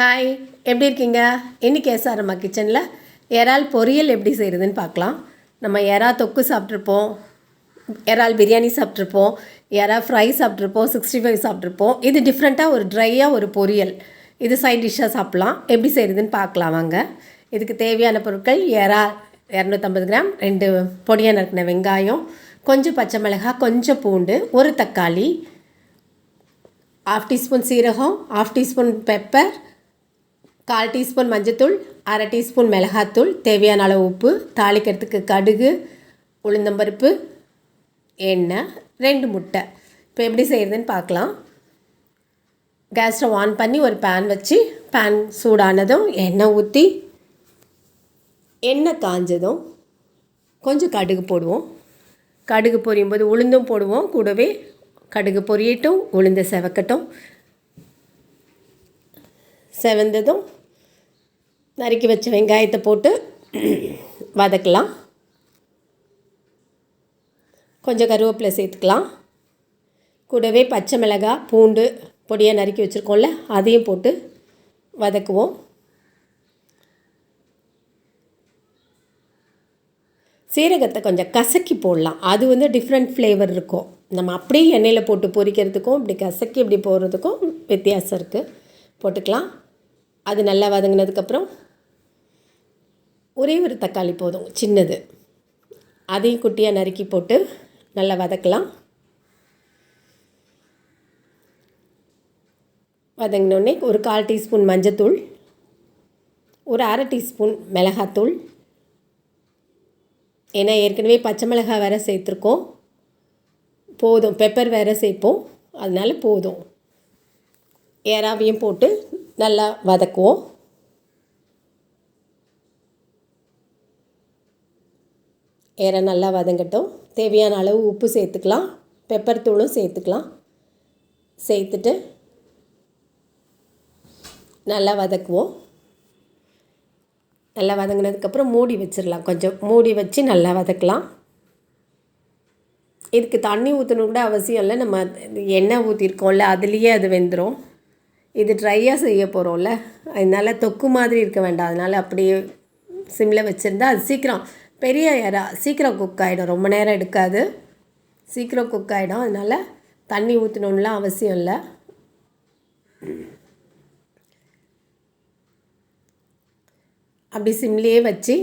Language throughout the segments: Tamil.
ஹாய், எப்படி இருக்கீங்க? இன்றைக்கி அம்மா கிச்சனில் இறால் பொரியல் எப்படி செய்கிறதுன்னு பார்க்கலாம். நம்ம இறா தொக்கு சாப்பிட்ருப்போம், இறால் பிரியாணி சாப்பிட்ருப்போம், இறா ஃப்ரை சாப்பிட்ருப்போம், 65 சாப்பிட்ருப்போம். இது டிஃப்ரெண்ட்டாக ஒரு ட்ரையாக ஒரு பொரியல், இது சைட் டிஷ்ஷாக சாப்பிட்லாம். எப்படி செய்கிறதுன்னு பார்க்கலாம் வாங்க. இதுக்கு தேவையான பொருட்கள்: இறா 250 கிராம், 2 பொடியாக நறுக்கின வெங்காயம், கொஞ்சம் பச்சை மிளகாய், கொஞ்சம் பூண்டு, ஒரு தக்காளி, 1/2 டீஸ்பூன் சீரகம், 1/2 டீஸ்பூன் பெப்பர், 1/4 டீஸ்பூன் மஞ்சத்தூள், 1/2 டீஸ்பூன் மிளகாத்தூள், தேவையான அளவு உப்பு, தாளிக்கிறதுக்கு கடுகு, உளுந்தம்பருப்பு, எண்ணெய், 2 முட்டை. இப்போ எப்படி செய்கிறதுன்னு பார்க்கலாம். கேஸ் ஸ்டவ் ஆன் பண்ணி ஒரு பேன் வச்சு, பேன் சூடானதும் எண்ணெய் ஊற்றி, எண்ணெய் காஞ்சதும் கொஞ்சம் கடுகு போடுவோம். கடுகு பொரியும் போது உளுந்தும் போடுவோம். கூடவே கடுகு பொரியட்டும், உளுந்து செவக்கட்டும். செவந்ததும் நறுக்கி வச்ச வெங்காயத்தை போட்டு வதக்கலாம். கொஞ்சம் கருவேப்பிலை சேர்த்துக்கலாம். கூடவே பச்சை மிளகாய், பூண்டு பொடியாக நறுக்கி வச்சுருக்கோம்ல, அதையும் போட்டு வதக்குவோம். சீரகத்தை கொஞ்சம் கசக்கி போடலாம், அது டிஃப்ரெண்ட் ஃப்ளேவர் இருக்கும். நம்ம அப்படியே எண்ணெயில் போட்டு பொரிக்கிறதுக்கும் இப்படி கசக்கி இப்படி போடுறதுக்கும் வித்தியாசம் இருக்குது. போட்டுக்கலாம். அது நல்லா வதங்கினதுக்கப்புறம் ஒரே ஒரு தக்காளி போதும், சின்னது, அதையும் குட்டியாக நறுக்கி போட்டு நல்லா வதக்கலாம். வதங்கினோடனே ஒரு 1/4 டீஸ்பூன் மஞ்சத்தூள், ஒரு 1/2 டீஸ்பூன் மிளகாத்தூள், ஏன்னா ஏற்கனவே பச்சை மிளகாய் வேறு சேர்த்துருக்கோம், போதும். பெப்பர் வேறு சேர்ப்போம், அதனால போதும். இறாவையும் போட்டு நல்லா வதக்குவோம். இறா நல்லா வதங்கட்டும். தேவையான அளவு உப்பு சேர்த்துக்கலாம், பெப்பர் தூளும் சேர்த்துக்கலாம். சேர்த்துட்டு நல்லா வதக்குவோம். நல்லா வதங்கினதுக்கப்புறம் மூடி வச்சிடலாம். கொஞ்சம் மூடி வச்சு நல்லா வதக்கலாம். இதுக்கு தண்ணி ஊற்றணும் கூட அவசியம் இல்லை, நம்ம எண்ணெய் ஊற்றிருக்கோம்ல, அதுலேயே அது வெந்துடும். இது ட்ரையாக செய்ய போகிறோம்ல, அதனால் தொக்கு மாதிரி இருக்க வேண்டாம். அதனால் அப்படியே சிம்மில் வச்சுருந்தா அது சீக்கிரம், பெரிய இறா சீக்கிரம் குக் ஆகிடும், ரொம்ப நேரம் எடுக்காது, சீக்கிரம் குக் ஆகிடும். அதனால் தண்ணி ஊற்றணும்லாம் அவசியம் இல்லை. அப்படி சிம்லேயே வச்சு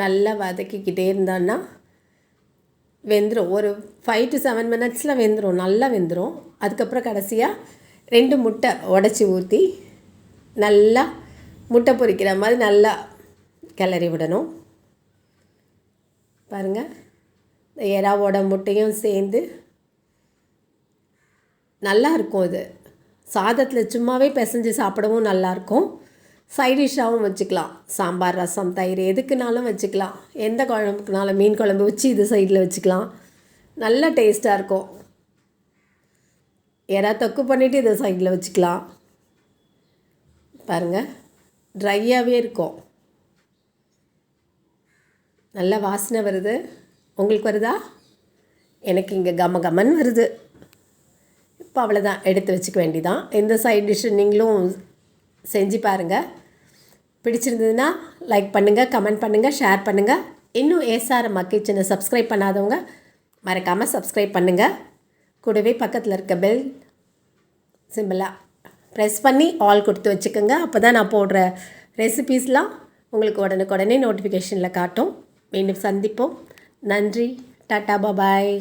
நல்லா வதக்கிக்கிட்டே இருந்தான்னா வெந்துடும். ஒரு 5 to 7 மினிட்ஸில் வெந்துடும், நல்லா வெந்துடும். அதுக்கப்புறம் கடைசியாக 2 முட்டை உடச்சி ஊற்றி நல்லா முட்டை பொரிக்கிற மாதிரி நல்லா கிளறி விடணும். பாருங்கள், இந்த இறாவோட முட்டையும் சேர்ந்து நல்லாயிருக்கும். இது சாதத்தில் சும்மாவே பிசைஞ்சு சாப்பிடவும் நல்லாயிருக்கும். சைடிஷ்ஷாகவும் வச்சுக்கலாம். சாம்பார், ரசம், தயிர் எதுக்குனாலும் வச்சுக்கலாம். எந்த குழம்புக்குனாலும், மீன் குழம்பு வச்சு இது சைடில் வச்சுக்கலாம். நல்ல டேஸ்ட்டாக இருக்கும். இறா தொக்கு பண்ணிவிட்டு இதை சைடில் வச்சுக்கலாம். பாருங்கள், ட்ரையாகவே இருக்கும். நல்ல வாசனை வருது. உங்களுக்கு வருதா? எனக்கு இங்கே கம கமன் வருது. இப்போ அவ்வளோதான், எடுத்து வச்சுக்க வேண்டிதான். இந்த சைட் டிஷ்ஷு நீங்களும் செஞ்சு பாருங்கள். பிடிச்சிருந்ததுன்னா லைக் பண்ணுங்கள், கமெண்ட் பண்ணுங்கள், ஷேர் பண்ணுங்கள். இன்னும் அம்மா கிச்சனை சப்ஸ்கிரைப் பண்ணாதவங்க மறக்காமல் சப்ஸ்கிரைப் பண்ணுங்கள். கூடவே பக்கத்தில் இருக்க பெல் சிம்பிளாக ப்ரெஸ் பண்ணி ஆல் கொடுத்து வச்சுக்கோங்க. அப்போ தான் நான் போடுற ரெசிபீஸ்லாம் உங்களுக்கு உடனுக்குடனே நோட்டிஃபிகேஷனில் காட்டும். மீண்டும் சந்திப்போம். நன்றி. டாட்டா, பாய்.